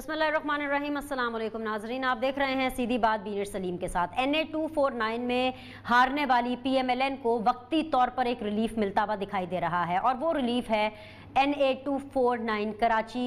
बिस्मिल्लाहिर्रहमानिर्रहीम। अस्सलाम वालेकुम नाजरीन, आप देख रहे हैं सीधी बात बीनर सलीम के साथ। NA-249 में हारने वाली PMLN को वक्ती तौर पर एक रिलीफ मिलता हुआ दिखाई दे रहा है और वो रिलीफ है NA-249 कराची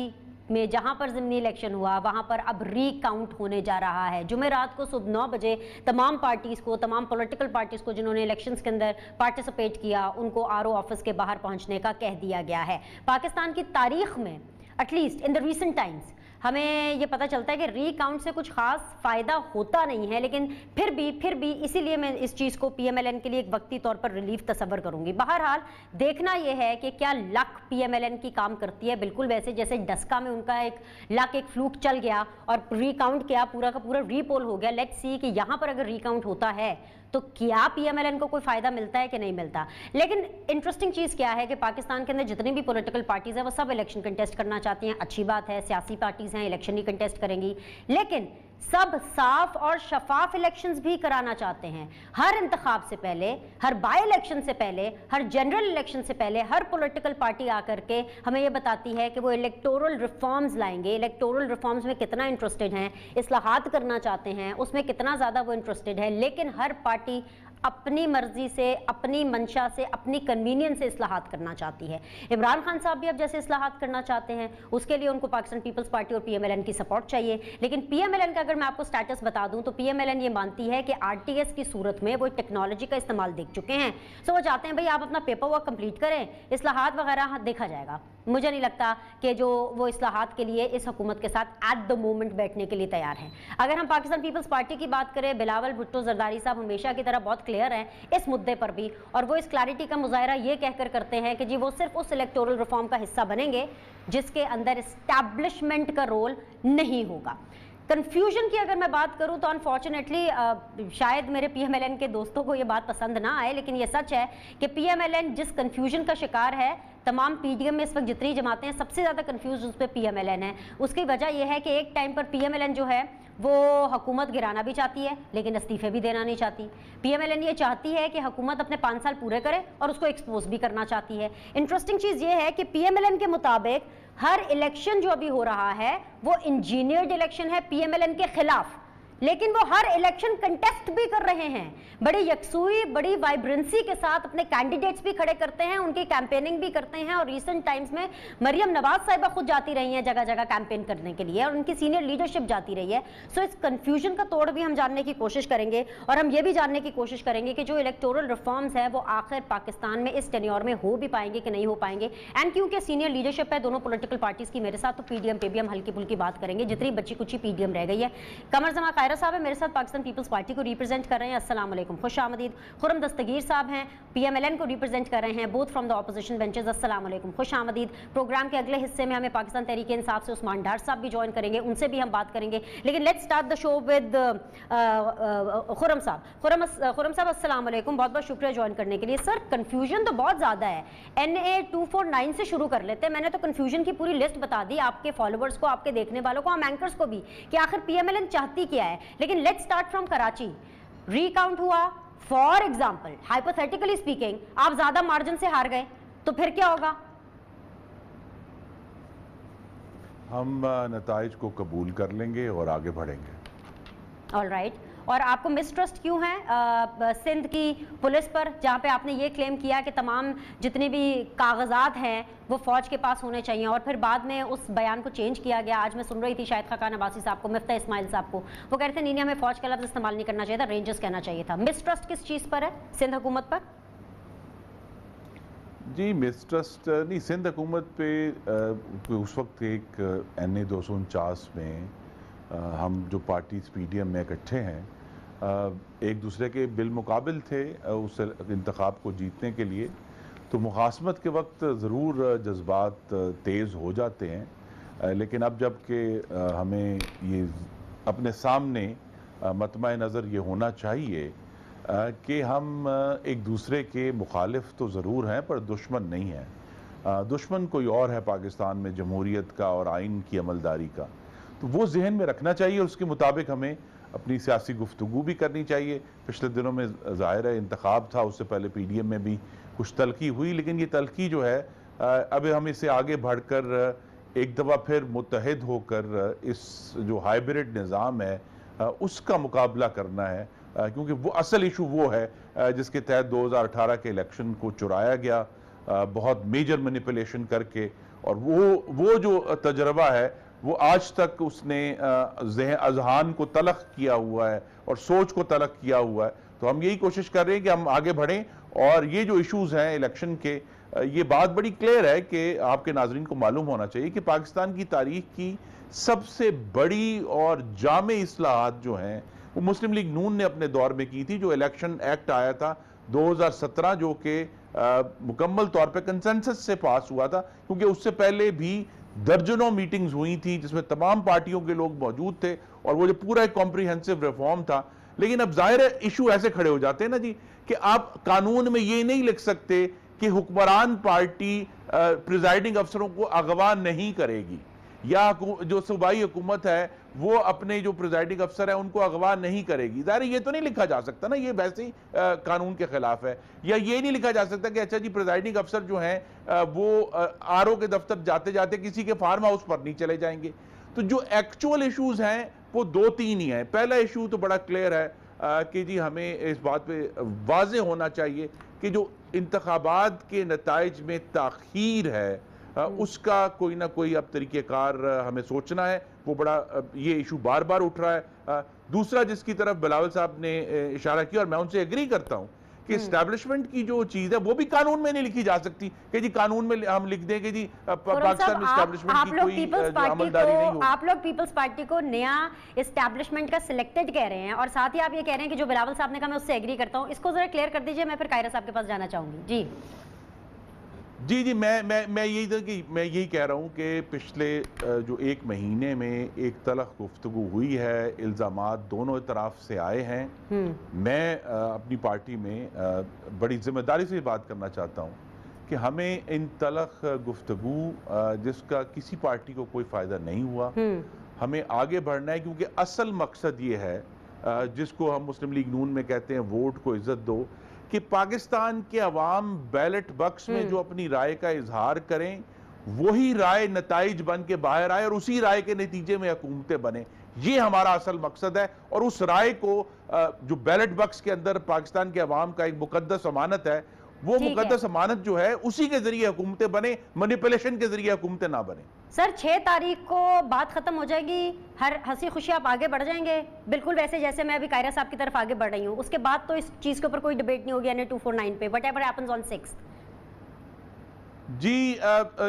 में, जहां पर ज़िमनी इलेक्शन हुआ वहां पर अब रीकाउंट होने जा रहा है। जुमेरात को सुबह 9 बजे तमाम पार्टीज़ को, तमाम पॉलिटिकल पार्टीज़ को जिन्होंने इलेक्शंस के अंदर पार्टिसिपेट किया, उनको RO ऑफिस के बाहर पहुंचने का कह दिया गया है। पाकिस्तान की तारीख में at least in the recent times हमें ये पता चलता है कि रीकाउंट से कुछ खास फ़ायदा होता नहीं है, लेकिन फिर भी इसीलिए मैं इस चीज़ को PMLN के लिए एक वक्ती तौर पर रिलीफ तस्वर करूंगी। बहरहाल देखना यह है कि क्या लक PMLN की काम करती है, बिल्कुल वैसे जैसे डस्का में उनका एक लक, एक फ्लूक चल गया और रिकाउंट किया, पूरा का पूरा रीपोल हो गया। लेट्स सी कि यहाँ पर अगर रिकाउंट होता है तो क्या PMLN को कोई फ़ायदा मिलता है कि नहीं मिलता। लेकिन इंटरेस्टिंग चीज़ क्या है कि पाकिस्तान के अंदर जितनी भी पॉलिटिकल पार्टीज़ हैं वो सब इलेक्शन कंटेस्ट करना चाहती हैं। अच्छी बात है, सियासी पार्टीज़ हैं, इलेक्शन ही कंटेस्ट करेंगी, लेकिन सब साफ और शफाफ इलेक्शंस भी कराना चाहते हैं। हर इंतखाब से पहले, हर बाई इलेक्शन से पहले, हर जनरल इलेक्शन से पहले हर पॉलिटिकल पार्टी आकर के हमें यह बताती है कि वो इलेक्टोरल रिफॉर्म्स लाएंगे। इलेक्टोरल रिफॉर्म्स में कितना इंटरेस्टेड हैं, इस्लाहात करना चाहते हैं, उसमें कितना ज़्यादा वो इंटरेस्टेड है। लेकिन हर पार्टी अपनी मर्जी से, अपनी मंशा से, अपनी कन्वीनियंस से इस्लाहात करना चाहती है। इमरान खान साहब भी अब जैसे इस्लाहात करना चाहते हैं, उसके लिए उनको पाकिस्तान पीपल्स पार्टी और PMLN की सपोर्ट चाहिए। लेकिन PMLN का अगर मैं आपको स्टेटस बता दूं तो PMLN ये मानती है कि RTS की सूरत में वो टेक्नोलॉजी का इस्तेमाल देख चुके हैं। सो वो चाहते हैं भाई आप अपना पेपर वर्क कंप्लीट करें, इस्लाहात वगैरह देखा जाएगा। मुझे नहीं लगता कि जो वो इस्लाहात के लिए इस हुकूमत के साथ एट द मोमेंट बैठने के लिए तैयार हैं। अगर हम पाकिस्तान पीपल्स पार्टी की बात करें, बिलावल भुट्टो जरदारी साहब हमेशा की तरह बहुत क्लियर हैं इस मुद्दे पर भी, और वो इस क्लैरिटी का मुजाहरा ये कहकर करते हैं कि जी वो सिर्फ उस इलेक्टोरल रिफॉर्म का हिस्सा बनेंगे जिसके अंदर एस्टैब्लिशमेंट का रोल नहीं होगा। कन्फ्यूजन की अगर मैं बात करूं तो अनफॉर्चुनेटली शायद मेरे PMLN के दोस्तों को ये बात पसंद ना आए, लेकिन ये सच है कि PMLN जिस कन्फ्यूजन का शिकार है, तमाम PDM में इस वक्त जितनी जमातें हैं सबसे ज़्यादा कन्फ्यूज उस पर PMLN है। उसकी वजह यह है कि एक टाइम पर PMLN जो है वो हुकूमत गिराना भी चाहती है लेकिन इस्तीफे भी देना नहीं चाहती। PMLN ये चाहती है कि हुकूमत अपने 5 साल पूरे करे और उसको एक्सपोज भी करना चाहती है। इंटरेस्टिंग चीज़ ये है कि PMLN के मुताबिक हर इलेक्शन जो अभी हो रहा है वो इंजीनियर्ड इलेक्शन है PMLN के खिलाफ, लेकिन वो हर इलेक्शन कंटेस्ट भी कर रहे हैं। बड़ी यकसुई, बड़ी वाइब्रेंसी के साथ अपने कैंडिडेट्स भी खड़े करते हैं, उनकी कैंपेनिंग भी करते हैं। और रिसेंट टाइम्स में मरियम नवाज साहिबा खुद जाती रही हैं जगह जगह कैंपेन करने के लिए और उनकी सीनियर लीडरशिप जाती रही है। सो इस कंफ्यूजन का तोड़ भी हम जानने की कोशिश करेंगे और हम ये भी जानने की कोशिश करेंगे कि जो इलेक्टोरल रिफॉर्म्स हैं वो आखिर पाकिस्तान में इस टेन्योर में हो भी पाएंगे कि नहीं हो पाएंगे। एंड क्योंकि सीनियर लीडरशिप है दोनों पॉलिटिकल पार्टीज की मेरे साथ, तो PDM पे भी हम हल्की फुल्की बात करेंगे जितनी बच्ची कुछ PDM रह गई है। कमर जमा खैरा साहब है मेरे साथ, पाकिस्तान पीपल्स पार्टी को रिप्रेजेंट कर रहे हैं, अस्सलाम वालेकुम, खुश आमदीद। खुरम दस्तगीर साहब हैं, PMLN को रिप्रेजेंट कर रहे हैं, both from the opposition benches, अस्सलाम वालेकुम, खुश आमदीद। प्रोग्राम के अगले हिस्से में हमें पाकिस्तान तहरीक इंसाफ से उस्मान डार साहब भी ज्वाइन करेंगे, उनसे भी हम बात करेंगे। लेकिन let's start the show with Khurram साहब। खुरम साहब अस्सलाम वालेकुम, बहुत बहुत शुक्रिया ज्वाइन करने के लिए। सर कन्फ्यूजन तो बहुत ज़्यादा है, NA-249 से शुरू कर लेते हैं। मैंने तो कन्फ्यूजन की पूरी लिस्ट बता दी आपके फॉलोवर्स को, आपके देखने वालों को, हम एंकर्स को भी, कि आखिर PMLN चाहती क्या है। लेकिन let's start from Karachi. Recount हुआ, फॉर एग्जाम्पल हाइपोथेटिकली स्पीकिंग आप ज्यादा मार्जिन से हार गए तो फिर क्या होगा? हम नताइज को कबूल कर लेंगे और आगे बढ़ेंगे। All right. और आपको मिसट्रस्ट क्यों है सिंध की पुलिस पर, जहाँ पे आपने ये क्लेम किया कि तमाम जितने भी कागजात हैं वो फौज के पास होने चाहिए, और फिर बाद में उस बयान को चेंज किया गया। आज मैं सुन रही थी शायद खाकान अब्बासी साहब को, मिफ्ता इस्माइल साहब को, वो कह रहे थे नहीं हमें फौज का लफ्ज़ इस्तेमाल नहीं करना चाहिए था, रेंजर्स कहना चाहिए था। मिसट्रस्ट किस चीज़ पर है सिंध हुकूमत पर? जी मिसट्रस्ट नहीं, सिंध हुकूमत पे उस वक्त एक NA-249 में हम जो पार्टीज PDM में इकट्ठे हैं एक दूसरे के बिलमुकाबिल थे उस इंतखाब को जीतने के लिए, तो मुखासमत के वक्त ज़रूर जज्बात तेज़ हो जाते हैं। लेकिन अब जब कि हमें ये अपने सामने मतमा नज़र ये होना चाहिए कि हम एक दूसरे के मुखालिफ तो ज़रूर हैं पर दुश्मन नहीं हैं। दुश्मन कोई और है पाकिस्तान में जमहूरियत का और आइन की अमलदारी का, तो वो जहन में रखना चाहिए। उसके मुताबिक हमें अपनी सियासी गुफ्तगू भी करनी चाहिए। पिछले दिनों में ज़ाहिर है इंतखाब था, उससे पहले PDM में भी कुछ तलखी हुई, लेकिन ये तलखी जो है अब हम इसे आगे बढ़कर एक दफ़ा फिर मुत्तहिद होकर इस जो हाइब्रिड निज़ाम है उसका मुकाबला करना है, क्योंकि वो असल इशू वो है जिसके तहत 2018 के इलेक्शन को चुराया गया बहुत मेजर मैनिपुलेशन करके, और वो जो तजर्बा है वो आज तक उसने अजहान को तलख किया हुआ है और सोच को तलख किया हुआ है। तो हम यही कोशिश कर रहे हैं कि हम आगे बढ़ें, और ये जो इश्यूज हैं इलेक्शन के, ये बात बड़ी क्लियर है कि आपके नाजरीन को मालूम होना चाहिए कि पाकिस्तान की तारीख की सबसे बड़ी और जामे इस्लाहात जो हैं वो मुस्लिम लीग नून ने अपने दौर में की थी। जो इलेक्शन एक्ट आया था 2017 जो कि मुकम्मल तौर पे कंसेंसस से पास हुआ था, क्योंकि उससे पहले भी दर्जनों मीटिंग्स हुई थी जिसमें तमाम पार्टियों के लोग मौजूद थे, और वो जो पूरा एक कॉम्प्रिहेंसिव रिफॉर्म था। लेकिन अब जाहिर है इशू ऐसे खड़े हो जाते हैं ना जी कि आप कानून में ये नहीं लिख सकते कि हुक्मरान पार्टी प्रिजाइडिंग अफसरों को अगवा नहीं करेगी, या जो सूबाई हुकूमत है वो अपने जो प्रिजाइडिंग अफसर है उनको अगवा नहीं करेगी। ज़ाहिर ये तो नहीं लिखा जा सकता ना, ये वैसे ही कानून के खिलाफ है। या ये नहीं लिखा जा सकता कि अच्छा जी प्रिजाइडिंग अफसर जो हैं वो आरओ के दफ्तर जाते जाते किसी के फार्म हाउस पर नहीं चले जाएंगे। तो जो एक्चुअल इशूज हैं वो दो तीन ही हैं। पहला इशू तो बड़ा क्लियर है कि जी हमें इस बात पे वाज़े होना चाहिए कि जो इंतखाबात के नताइज में ताख़ीर है उसका कोई ना कोई अब तरीक़ेकार हमें सोचना है। वो बड़ा ये इशू बार बार उठ रहा है। दूसरा जिसकी तरफ बिलावल साहब ने इशारा किया और मैं उनसे एग्री करता हूँ कि इस्टेब्लिशमेंट की जो चीज़ है वो भी कानून में नहीं लिखी जा सकती कि जी कानून में हम लिख दें कि जी पाकिस्तान में इस्टेब्लिशमेंट की कोई अमलदारी नहीं हो। आप लोग पीपल्स पार्टी को नया इस्टेब्लिशमेंट का सिलेक्टेड कह रहे हैं, और साथ ही आप ये कह रहे हैं कि जो बिलावल साहब ने कहा मैं उससे एग्री करता हूँ। इसको जरा क्लियर कर दीजिए, मैं फिर कायरा साहब के पास जाना चाहूंगी। जी जी मैं यही कह रहा हूँ कि पिछले जो एक महीने में एक तलख गुफ्तगू हुई है, इल्ज़ामात दोनों तरफ से आए हैं। मैं अपनी पार्टी में बड़ी जिम्मेदारी से बात करना चाहता हूँ कि हमें इन तलख गुफ्तगू जिसका किसी पार्टी को कोई फ़ायदा नहीं हुआ, हमें आगे बढ़ना है, क्योंकि असल मकसद ये है जिसको हम मुस्लिम लीग नून में कहते हैं वोट को इज्जत दो, कि पाकिस्तान के अवाम बैलेट बॉक्स में जो अपनी राय का इजहार करें वही राय नताइज बन के बाहर आए और उसी राय के नतीजे में हुकूमतें बने। ये हमारा असल मकसद है, और उस राय को जो बैलेट बॉक्स के अंदर पाकिस्तान के अवाम का एक मुकद्दस अमानत है, वो मुकद्दस अमानत जो है उसी के जरिए हुकूमतें बने, मैनिपुलेशन के जरिए हुकूमतें ना बने। सर 6 तारीख को बात खत्म हो जाएगी, हर हंसी खुशी आप आगे बढ़ जाएंगे बिल्कुल वैसे जैसे मैं अभी कायरा साहब की तरफ आगे बढ़ रही हूँ। उसके बाद तो इस चीज के ऊपर कोई डिबेट नहीं होगी NA 249 पे, व्हाटएवर हैपेंस ऑन 6th। जी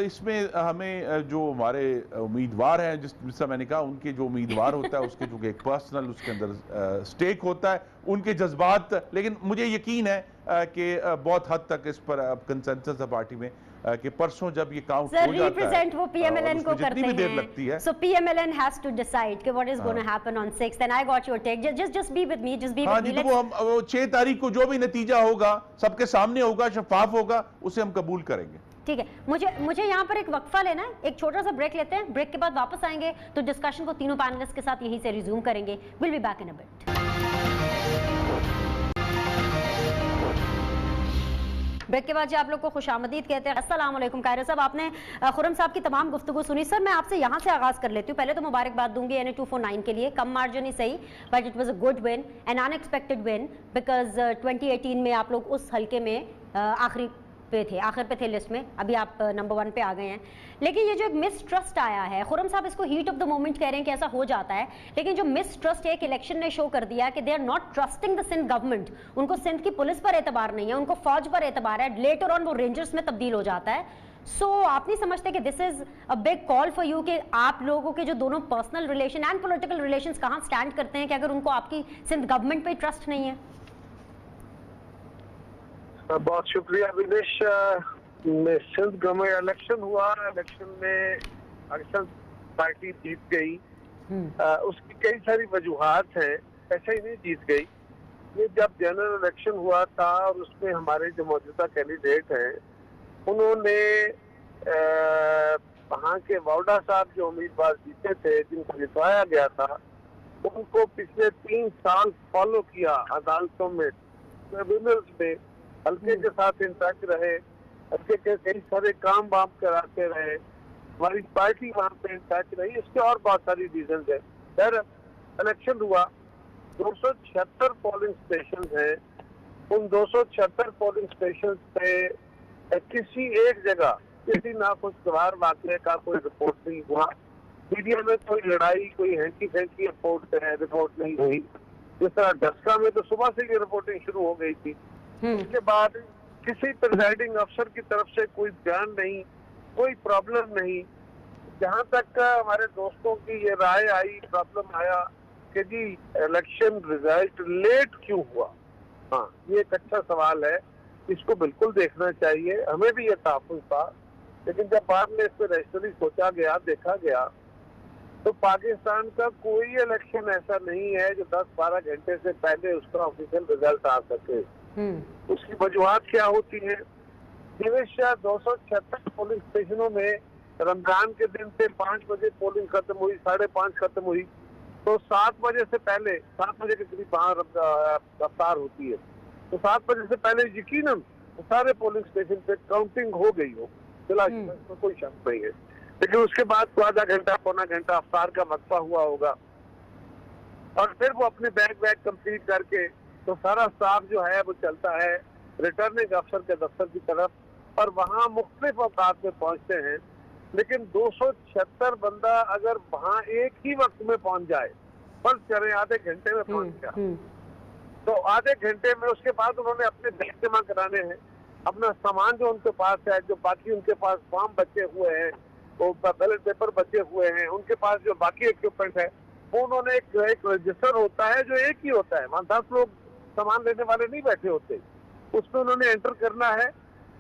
इसमें हमें जो हमारे उम्मीदवार हैं, जिससे मैंने कहा उनके जो उम्मीदवार होता है उसके जो एक पर्सनल उसके अंदर स्टेक होता है, उनके जज्बात, लेकिन मुझे यकीन है कि बहुत हद तक इस पर अब कंसेंसस है पार्टी में कि परसों जब ये काउंट हो जाता है, रिप्रेजेंट वो PMLN को करते हैं, देर लगती है, so PMLN has to decide कि what is going to happen on 6th, and I got your take. just be with me, just be with me. तो वो 6 तारीख को जो भी नतीजा होगा सबके सामने होगा, शफाफ होगा, उसे हम कबूल करेंगे। ठीक है, मुझे यहाँ पर एक वक्फा लेना है, एक छोटा सा ब्रेक लेते हैं, ब्रेक के बाद वापस आएंगे तो डिस्कशन को तीनों पैनलिस्ट के साथ यहीं से रिज्यूम करेंगे। Will be back in a bit. Break के बाद जी आप लोग को खुशामदीद कहते हैं। अस्सलाम वालेकुम कायरा साहब, आपने खुरम साहब की तमाम गुफ्तगू सुनी। सर मैं आपसे यहाँ से आगाज कर लेती हूँ। पहले तो मुबारकबाद दूंगी NA 249 के लिए, कम मार्जिन ही सही but it was a good win, N unexpected win, because 2018 में आप लोग उस हल्के में आखिर पे थे लिस्ट में, अभी आप नंबर 1 पे आ गए हैं। लेकिन ये जो एक मिसट्रस्ट आया है, खुरम साहब इसको हीट ऑफ द मोमेंट कह रहे हैं कि ऐसा हो जाता है, लेकिन जो मिसट्रस्ट एक इलेक्शन ने शो कर दिया कि they are not trusting the Sindh government, उनको सिंध की पुलिस पर एतबार नहीं है, उनको फौज पर एतबार है, लेटर ऑन वो रेंजर्स में तब्दील हो जाता है। सो आप नहीं समझते कि this is a big call for you कि आप लोगों के जो दोनों personal relation and political relations कहाँ स्टैंड करते हैं कि अगर उनको आपकी सिंध गवर्नमेंट पे ट्रस्ट नहीं है? बहुत शुक्रिया विनेश। में सिंध गवर्नमेंट इलेक्शन हुआ, इलेक्शन में अक्सर पार्टी जीत गई। उसकी कई सारी वजूहात हैं, ऐसा ही नहीं जीत गई। ये जब जनरल इलेक्शन हुआ था और उसमें हमारे जो मौजूदा कैंडिडेट हैं उन्होंने वहाँ के वाउडा साहब जो उम्मीदवार जीते थे, जिनको जितवाया गया था, उनको पिछले 3 साल फॉलो किया अदालतों में, ट्रिब्यूनल्स में, हल्के के साथ इंटैक्ट रहे, हल्के के कई सारे काम वाम कराते रहे, हमारी पार्टी वहां पे इंटच रही, इसके और बहुत सारी रीजन है। फिर इलेक्शन हुआ, 276 पोलिंग स्टेशन हैं, उन 276 पोलिंग स्टेशन पे किसी एक जगह किसी ना खुशगवार वाकये का कोई रिपोर्ट नहीं हुआ। मीडिया में कोई लड़ाई, कोई हैंकी फैंकी रिपोर्ट नहीं हुई। जिस तरह डस्का में तो सुबह से ये रिपोर्टिंग शुरू हो गई थी। उसके बाद किसी प्रिजाइडिंग अफसर की तरफ से कोई बयान नहीं, कोई प्रॉब्लम नहीं। जहां तक हमारे दोस्तों की ये राय आई, प्रॉब्लम आया कि जी इलेक्शन रिजल्ट लेट क्यों हुआ। हाँ, ये एक अच्छा सवाल है, इसको बिल्कुल देखना चाहिए, हमें भी ये तहफ़्फ़ुज़ था। लेकिन जब बाद में इस पर रजिस्ट्री सोचा गया, देखा गया, तो पाकिस्तान का कोई इलेक्शन ऐसा नहीं है जो 10-12 घंटे से पहले उसका ऑफिशियल रिजल्ट आ सके। उसकी वजूहात क्या होती है? दिनेश शाह 276 पोलिंग स्टेशनों में रमजान के दिन से 5 बजे पोलिंग खत्म हुई, 5:30 खत्म हुई, तो 7 बजे से पहले, 7 बजे के करीब वहाँ रफ्तार होती है, तो 7 बजे से पहले यकीनन सारे पोलिंग स्टेशन पे काउंटिंग हो गई हो, इसमें कोई शक नहीं है। लेकिन उसके बाद तो आधा घंटा पौना घंटा अफ्तार का वक्फा हुआ होगा, और फिर वो अपने बैग कंप्लीट करके तो सारा स्टाफ जो है वो चलता है रिटर्निंग अफसर के दफ्तर की तरफ, और वहाँ मुख्तलिफ औकात में पहुंचते हैं। लेकिन 276 बंदा अगर वहाँ एक ही वक्त में पहुंच जाए, फर्ज करें आधे घंटे में पहुंच गया, तो आधे घंटे में उसके बाद उन्होंने अपने बैग जमा कराने हैं, अपना सामान जो उनके पास है, जो बाकी उनके पास फॉर्म बचे हुए हैं, वो बैलेट पेपर बचे हुए हैं, उनके पास जो बाकी इक्विपमेंट है, वो उन्होंने एक रजिस्टर होता है जो एक ही होता है, वहाँ 10 लोग सामान लेने वाले नहीं बैठे होते, उसमें उन्होंने एंटर करना है,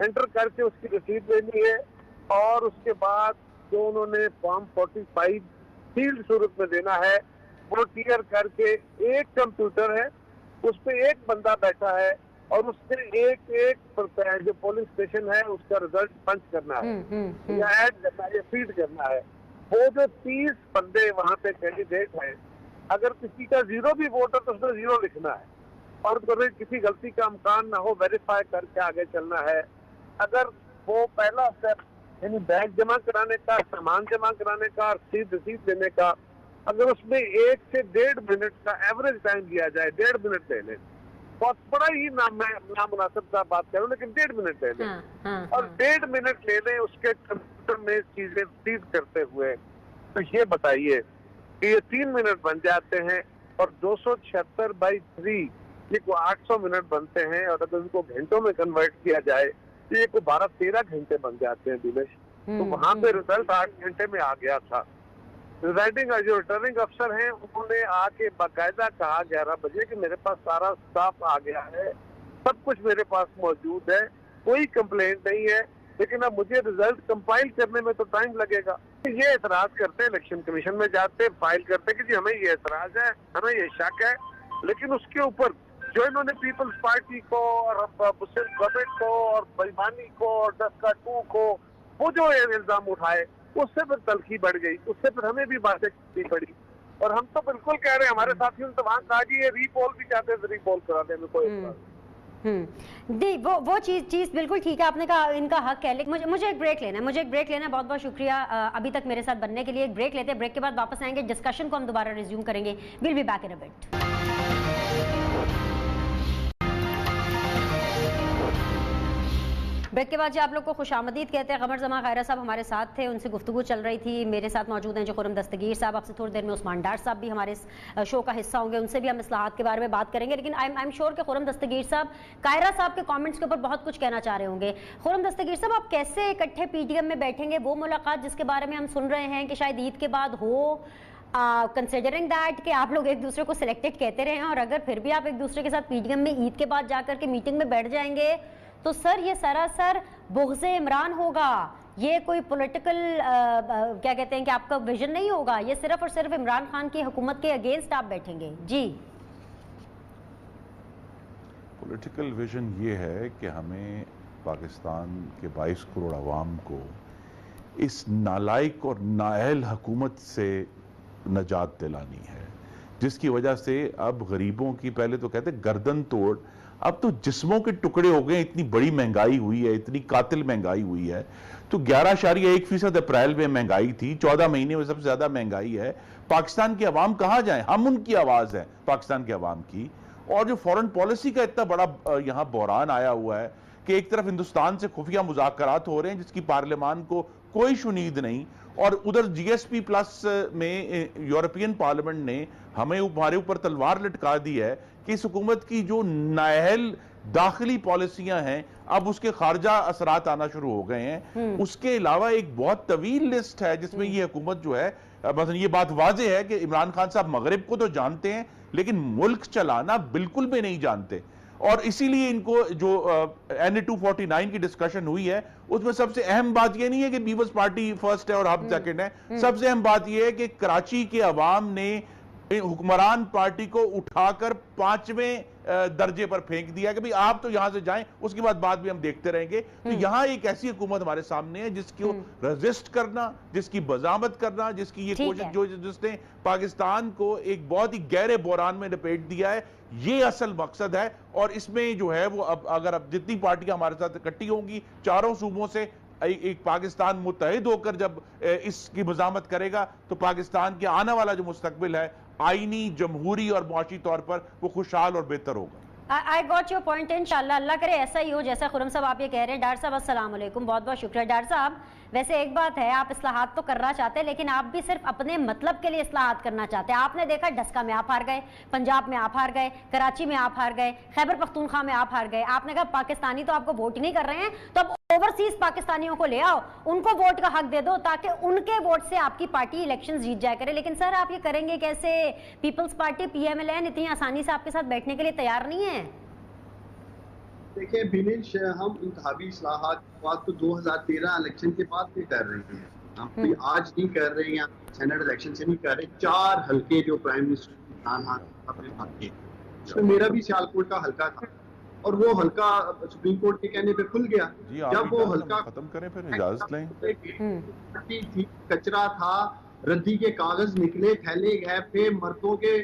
एंटर करके उसकी रसीद लेनी है, और उसके बाद जो उन्होंने फॉर्म 45 सील्ड सूरत में देना है वो टीयर करके, एक कंप्यूटर है उस पे एक बंदा बैठा है और उससे एक जो पोलिंग स्टेशन है उसका रिजल्ट पंच करना है या ऐड करना है या फीड करना है। वो जो 30 बंदे वहाँ पे कैंडिडेट हैं, अगर किसी का 0 भी वोट है तो उसमें 0 लिखना है, और अगर किसी गलती का इम्कान ना हो वेरीफाई करके आगे चलना है। अगर वो पहला स्टेप यानी बैग जमा कराने का, सामान जमा कराने का, रसीद लेने का, अगर उसमें 1 से 1.5 मिनट का एवरेज टाइम दिया जाए, 1.5 मिनट ले लें, बहुत बड़ा ही नामुनासिब का बात करूं, लेकिन 1.5 मिनट ले लें, और 1.5 मिनट ले लें उसके कंप्यूटर में चीजें फीड करते हुए, तो ये बताइए कि ये 3 मिनट बन जाते हैं, और 276/3 ये को 800 मिनट बनते हैं, और अगर उनको घंटों में कन्वर्ट किया जाए तो ये को 12-13 घंटे बन जाते हैं दिनेश। तो वहां पे रिजल्ट 8 घंटे में आ गया था। प्रिजाइडिंग जो रिटर्निंग अफसर हैं उन्होंने आके बाकायदा कहा 11 बजे कि मेरे पास सारा स्टाफ आ गया है, सब कुछ मेरे पास मौजूद है, कोई कंप्लेंट नहीं है, लेकिन अब मुझे रिजल्ट कंपाइल करने में तो टाइम लगेगा। ये एतराज करते, इलेक्शन कमीशन में जाते, फाइल करते कि जी हमें ये एतराज है, हमें ये शक है, लेकिन उसके ऊपर जो इन्होंने पीपल्स पार्टी को और मुस्लिम गवर्नमेंट को और बेईमानी को और डस्का 2 को वो जो इल्जाम उठाए, उससे फिर तलखी बढ़ गई, उससे फिर हमें भी बातें करनी पड़ी। और हम तो बिल्कुल कह रहे हैं, हमारे साथियों ने तो वहाँ कहा जी ये रीपोल भी चाहते हैं, रीपोल कराने में कोई दी वो चीज बिल्कुल ठीक है, आपने कहा इनका हक है, लेकिन मुझे एक ब्रेक लेना है, बहुत बहुत शुक्रिया अभी तक मेरे साथ बनने के लिए। एक ब्रेक लेते हैं, ब्रेक के बाद वापस आएंगे, डिस्कशन को हम दोबारा रिज्यूम करेंगे। Will be back in a bit. Break के बाद जी आप लोग को खुशामदीद कहते हैं। कमर जमा खैरा साहब हमारे साथ थे, उनसे गुफ्तगू चल रही थी। मेरे साथ मौजूद हैं जो खुरम दस्तगीर साहब, आपसे थोड़ी देर में उस्मान डार साहब भी हमारे शो का हिस्सा होंगे, उनसे भी हम इस्लाहात के बारे में बात करेंगे। लेकिन आई एम श्योर कि खुरम दस्तगीर साहब कायरा साहब के कमेंट्स के ऊपर बहुत कुछ कहना चाह रहे होंगे। खुरम दस्तगीर साहब, आप कैसे इकट्ठे पीटीएम में बैठेंगे? वो मुलाकात जिसके बारे में हम सुन रहे हैं कि शायद ईद के बाद हो, कंसिडरिंग दैट कि आप लोग एक दूसरे को सिलेक्टेड कहते रहे हैं, और अगर फिर भी आप एक दूसरे के साथ पीटीएम में ईद के बाद जाकर के मीटिंग में बैठ जाएंगे तो सर ये सरासर बुग़्ज़े इमरान होगा, ये कोई पॉलिटिकल क्या कहते हैं कि आपका विजन नहीं होगा, ये सिर्फ और सिर्फ इमरान खान की हुकूमत के अगेंस्ट आप बैठेंगे। जी, पॉलिटिकल विजन ये है कि हमें पाकिस्तान के 22 करोड़ अवाम को इस नालायक और नाअहल हुकूमत से नजात दिलानी है, जिसकी वजह से अब गरीबों की, पहले तो कहते गर्दन तोड़, अब तो जिस्मों के टुकड़े हो गए। इतनी बड़ी महंगाई हुई है, इतनी कातिल महंगाई हुई है। तो 11.1% अप्रैल में महंगाई थी, 14 महीने में सबसे ज्यादा महंगाई है। पाकिस्तान की आवाम कहां जाए? हम उनकी आवाज है पाकिस्तान की आवाम की। और जो फॉरेन पॉलिसी का इतना बड़ा यहां बहरान आया हुआ है कि एक तरफ हिंदुस्तान से खुफिया मुज़ाकरात हो रहे हैं जिसकी पार्लियामान को कोई शुनीद नहीं, और उधर जीएसपी प्लस में यूरोपियन पार्लियामेंट ने हमारे ऊपर तलवार लटका दी है कि इस हुकूमत की जो नाअहल दाखिली पॉलिसियां हैं अब उसके खारजा असरात आना शुरू हो गए हैं। उसके अलावा एक बहुत तवील लिस्ट है जिसमें ये हुकूमत जो है, मतलब ये बात वाज़ेह है कि इमरान खान साहब मगरिब को तो जानते हैं लेकिन मुल्क चलाना बिल्कुल भी नहीं जानते। और इसीलिए इनको जो NA 249 की डिस्कशन हुई है उसमें सबसे अहम बात यह नहीं है कि पीपल्स पार्टी फर्स्ट है और हम सेकंड है। सबसे अहम बात यह है कि कराची के अवाम ने हुक्मरान पार्टी को उठाकर 5वें दर्जे पर फेंक दिया कि भाई आप तो यहां से जाएं, उसके बाद भी हम देखते रहेंगे। तो यहां एक ऐसी हुकूमत हमारे सामने है जिसको रेजिस्ट करना, जिसकी बजामत करना, जिसकी ये कोशिश जिसने पाकिस्तान को एक बहुत ही गहरे बहरान में लपेट दिया है, ये असल मकसद है। और इसमें जो है वो अब जितनी पार्टियां हमारे साथ इकट्ठी होंगी चारों सूबों से, एक पाकिस्तान मुत्तहिद होकर जब इसकी मज़ामत करेगा तो पाकिस्तान के आने वाला जो मुस्तकबिल है आईनी, जमहूरी और मुआशी तौर पर वो खुशहाल और बेहतर होगा। I got your point. इंशाल्लाह अल्लाह करे ऐसा ही हो जैसा खुरम साहब आप ये कह रहे हैं। डॉक्टर साहब अस्सलाम वालेकुम, बहुत बहुत शुक्रिया। डॉक्टर साहब, वैसे एक बात है, आप इस्लाहात तो करना चाहते हैं लेकिन आप भी सिर्फ अपने मतलब के लिए इस्लाहात करना चाहते हैं। आपने देखा डस्का में आप हार गए, पंजाब में आप हार गए, कराची में आप हार गए, खैबर पख्तूनख्वा में आप हार गए। आपने कहा पाकिस्तानी तो आपको वोट ही नहीं कर रहे हैं, तो अब ओवरसीज पाकिस्तानियों को ले आओ, उनको वोट का हक दे दो ताकि उनके वोट से आपकी पार्टी इलेक्शन जीत जाया करे। लेकिन सर आप ये करेंगे कैसे? पीपल्स पार्टी PMLN इतनी आसानी से आपके साथ बैठने के लिए तैयार नहीं है। देखिए बिनिश, हम इंतखाबी इस्लाहात बात तो 2013 इलेक्शन के बाद भी कर रहे हैं, हम कोई आज नहीं कर रहे हैं, सेनेट इलेक्शन से नहीं कर रहे। 4 हल्के जो प्राइम मिनिस्टर इमरान खान अपने साथ के, उसमें मेरा भी सियालकोट का हल्का था और वो हल्का सुप्रीम कोर्ट के कहने पे खुल गया। जब वो हल्का खत्म करें फिर इजाजत लें। कचरा था, रद्दी के कागज निकले, थैले गए थे, मर्दों के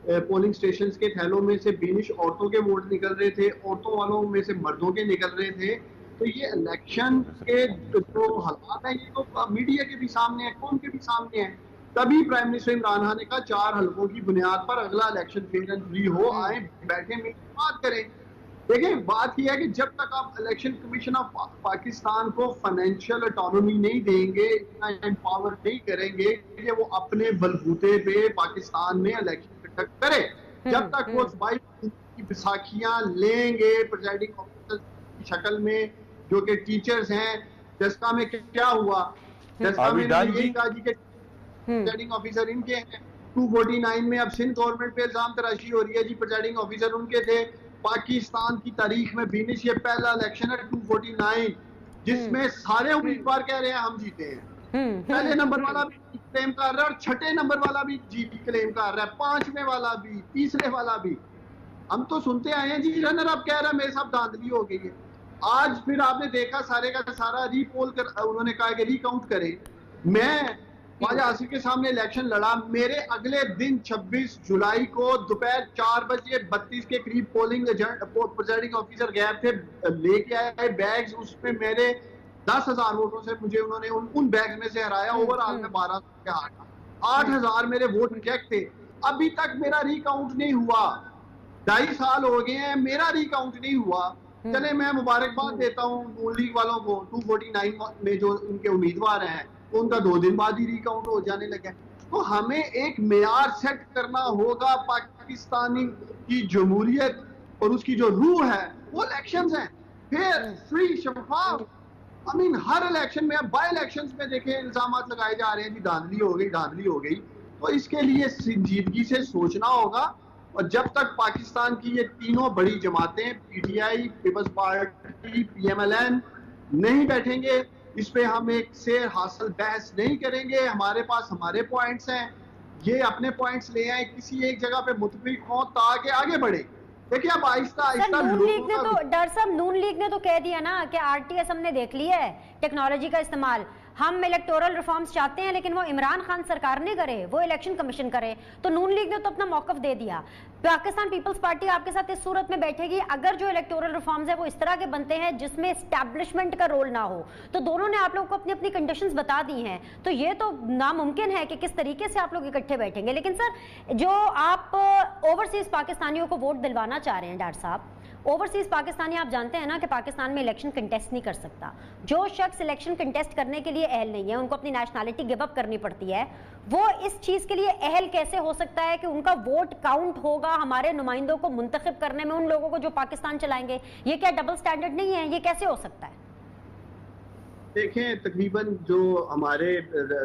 पोलिंग स्टेशंस के थैलों में से बिनिश औरतों के वोट निकल रहे थे, औरतों वालों में से मर्दों के निकल रहे थे। तो ये इलेक्शन के जो हालात हैं ये तो मीडिया के भी सामने है, कौन के भी सामने है। तभी प्राइम मिनिस्टर इमरान खान ने कहा 4 हल्कों की बुनियाद पर अगला इलेक्शन फेयर एंड फ्री हो, आए बैठे मिलकर बात करें। देखिए बात यह है कि जब तक आप इलेक्शन कमीशन ऑफ पाकिस्तान को फाइनेंशियल ऑटोनॉमी नहीं देंगे, इतना एम्पावर नहीं करेंगे कि वो अपने बलबूते पे पाकिस्तान में इलेक्शन करे, जब तक वो 22 की बैसाखियां लेंगे प्रिजाइडिंग ऑफिसर की शक्ल में जो कि टीचर्स हैं। जस्का में क्या हुआ? जस्का में यही कहा जी के प्रिजाइडिंग ऑफिसर इनके हैं। 249 में अब सिंध गवर्नमेंट पे इल्जाम तराशी हो रही है जी, प्रिजाइडिंग ऑफिसर उनके थे। पाकिस्तान की तारीख में बीनिश ये पहला इलेक्शन है 249 जिसमें सारे उम्मीदवार कह रहे हैं हम जीते हैं। पहले नंबर वाला भी क्लेम कर रहा है और छठे नंबर वाला भी जीत क्लेम कर रहा है, 5वें वाला भी, तीसरे वाला भी। हम तो सुनते आए हैं जी रनर अप कह रहा है मेरे साथ धांधली हो गई है। आज फिर आपने देखा सारे का सारा रीपोल कर, उन्होंने कहा कि रिकाउंट करें। मैं ख्वाजा आसिफ के सामने इलेक्शन लड़ा, मेरे अगले दिन 26 जुलाई को दोपहर 4 बजे 32 के करीब पोलिंग प्रिजाइडिंग ऑफिसर गए थे, लेके आए बैग्स, उसमें मेरे 10,000 वोटों से मुझे उन्होंने उन बैग्स में से हराया। ओवरऑल में 12 के हारा, 8,000 मेरे वोट रिजेक्ट थे। अभी तक मेरा रिकाउंट नहीं हुआ, 2.5 साल हो गए हैं, मेरा रिकाउंट नहीं हुआ। चले मैं मुबारकबाद देता हूँ नून लीग वालों को, 249 में जो उनके उम्मीदवार हैं उनका 2 दिन बाद ही रिकाउंट हो जाने लगा। तो हमें एक मेयार सेट करना होगा। पाकिस्तानी की जमहूरियत और उसकी जो रूह है वो इलेक्शंस हैं, फिर फ्री शफाफ। हर इलेक्शन में, अब बाई इलेक्शंस में देखें इल्जाम लगाए जा रहे हैं जी धांधली हो गई, धांधली हो गई। तो इसके लिए संजीदगी से सोचना होगा। और जब तक पाकिस्तान की ये तीनों बड़ी जमातें PTI, पीपल्स पार्टी, PMLN नहीं बैठेंगे, इस पे हम एक से हासिल बहस नहीं करेंगे। हमारे पास हमारे पॉइंट्स हैं, ये अपने पॉइंट्स ले आए, किसी एक जगह पे मुतफिक हों ताकि आगे बढ़े। देखिए अब आहिस्ता आहिस्ता नून लीग ने तो, डॉक्टर साहब नून लीग ने तो कह दिया ना कि RTS हमने देख ली है टेक्नोलॉजी का इस्तेमाल, हम इलेक्टोरल रिफॉर्म्स चाहते हैं लेकिन वो इमरान खान सरकार ने करे, वो इलेक्शन कमीशन करे। तो नून लीग ने तो अपना मौकफ दे दिया। पाकिस्तान पीपल्स पार्टी आपके साथ इस सूरत में बैठेगी अगर जो इलेक्टोरल रिफॉर्म्स है वो इस तरह के बनते हैं जिसमें एस्टैब्लिशमेंट का रोल ना हो। तो दोनों ने आप लोगों को अपनी अपनी कंडीशंस बता दी हैं, तो ये तो नामुमकिन है कि किस तरीके से आप लोग इकट्ठे बैठेंगे। लेकिन सर, जो आप ओवरसीज पाकिस्तानियों को वोट दिलवाना चाह रहे हैं डॉक्टर साहब, ओवरसीज पाकिस्तानी आप जानते हैं ना कि पाकिस्तान में इलेक्शन कंटेस्ट नहीं कर सकता। जो शख्स इलेक्शन कंटेस्ट करने के लिए अहल नहीं है, उनको अपनी नेशनैलिटी गिव अप करनी पड़ती है, वो इस चीज के लिए अहल कैसे हो सकता है कि उनका वोट काउंट होगा हमारे नुमाइंदों को मुंतखब करने में, उन लोगों को जो पाकिस्तान चलाएंगे? ये क्या डबल स्टैंडर्ड नहीं है? ये कैसे हो सकता है? देखें, तकरीबन जो हमारे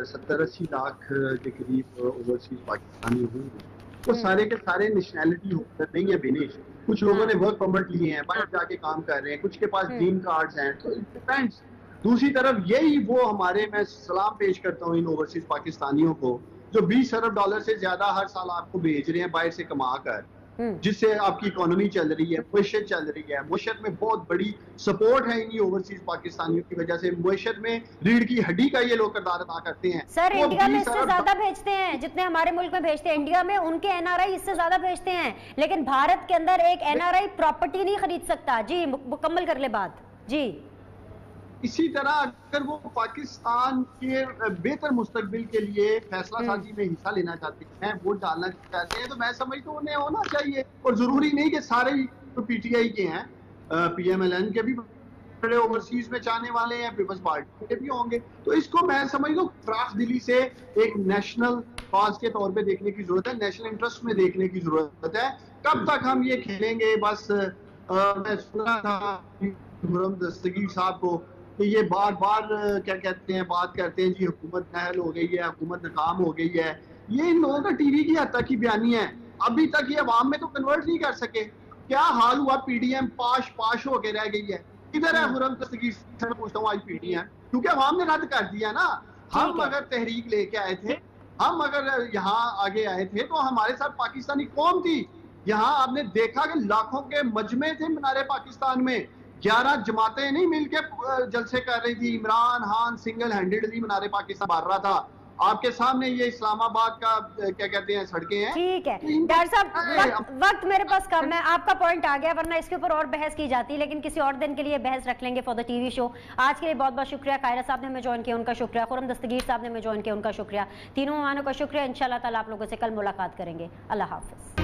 70-80 लाख के करीब ओवरसीज पाकिस्तानी होंगे, वो सारे के सारे नेशनैलिटी होल्डर नहीं है बिनेश। कुछ लोगों ने वर्क परमिट लिए हैं, बाहर जाके काम कर रहे हैं, कुछ के पास ग्रीन कार्ड्स हैं, तो इट डिपेंड्स। दूसरी तरफ यही वो हमारे, मैं सलाम पेश करता हूँ इन ओवरसीज पाकिस्तानियों को जो 20 अरब डॉलर से ज्यादा हर साल आपको भेज रहे हैं बाहर से कमा कर, जिससे आपकी इकोनॉमी चल रही है, मुआशरत चल रही है। मुआशरत में बहुत बड़ी सपोर्ट है इन्हीं ओवरसीज पाकिस्तानियों की वजह से। मुआशरत में रीढ़ की हड्डी का ये लोग किरदार अदा करते हैं। सर, इंडिया में इससे ज्यादा भेजते हैं जितने हमारे मुल्क में भेजते हैं। इंडिया में उनके एनआरआई इससे ज्यादा भेजते हैं, लेकिन भारत के अंदर एक एनआरआई प्रॉपर्टी नहीं खरीद सकता। जी, मुकम्मल कर ले बात। जी, इसी तरह अगर वो पाकिस्तान के बेहतर मुस्तकबिल के लिए फैसला साजी में हिस्सा लेना चाहते हैं, वोट डालना चाहते हैं, तो मैं समझता हूँ उन्हें होना चाहिए। और जरूरी नहीं कि सारे ही तो पीटीआई के हैं, पीएमएलएन के भी बड़े ओवरसीज में चाहने वाले हैं, पीपल्स पार्टी के भी होंगे। तो इसको मैं समझता हूँ फराख दिली से एक नेशनल कॉज के तौर पे देखने की जरूरत है, नेशनल इंटरेस्ट में देखने की जरूरत है। कब तक हम ये खेलेंगे? बस मैं सुना था खुर्रम दस्तगीर साहब को कि ये बार बार क्या कहते हैं, बात करते हैं जी हुकूमत नाअहल हो गई है, हुकूमत नाकाम हो गई है। ये इन लोगों का टीवी की हद तक की बयानी है, अभी तक ये अवाम में तो कन्वर्ट नहीं कर सके। क्या हाल हुआ? पीडीएम पाश होके रह गई है। किधर है खुर्रम दस्तगीर से पूछता हूँ आज पीडीएम? क्योंकि अवाम ने रद्द कर दिया ना। हम अगर तहरीक लेके आए थे, हम अगर यहाँ आगे आए थे, तो हमारे साथ पाकिस्तानी कौम थी। यहाँ आपने देखा कि लाखों के मजमे थे मीनारे पाकिस्तान में, 11 जमातें नहीं मिलके जलसे कर रही थी। इमरान खान सिंगल हैंडेडली मीनारे पाकिस्तान मार रहा था। आपके सामने ये इस्लामाबाद का क्या कहते हैं सड़कें हैं। ठीक है डॉक्टर साहब, वक्त मेरे पास कम है, आपका पॉइंट आ गया, वरना इसके ऊपर और बहस की जाती, लेकिन किसी और दिन के लिए बहस रख लेंगे फॉर द टीवी शो। आज के लिए बहुत बहुत शुक्रिया। कायरा साहब ने हमें ज्वाइन किया, उनका शुक्रिया। खुर्रम दस्तगीर साहब ने हमें ज्वाइन किया, उनका शुक्रिया। तीनों मेहमानों का शुक्रिया। इंशाल्लाह ताला आप लोगों से कल मुलाकात करेंगे। अल्लाह हाफिज।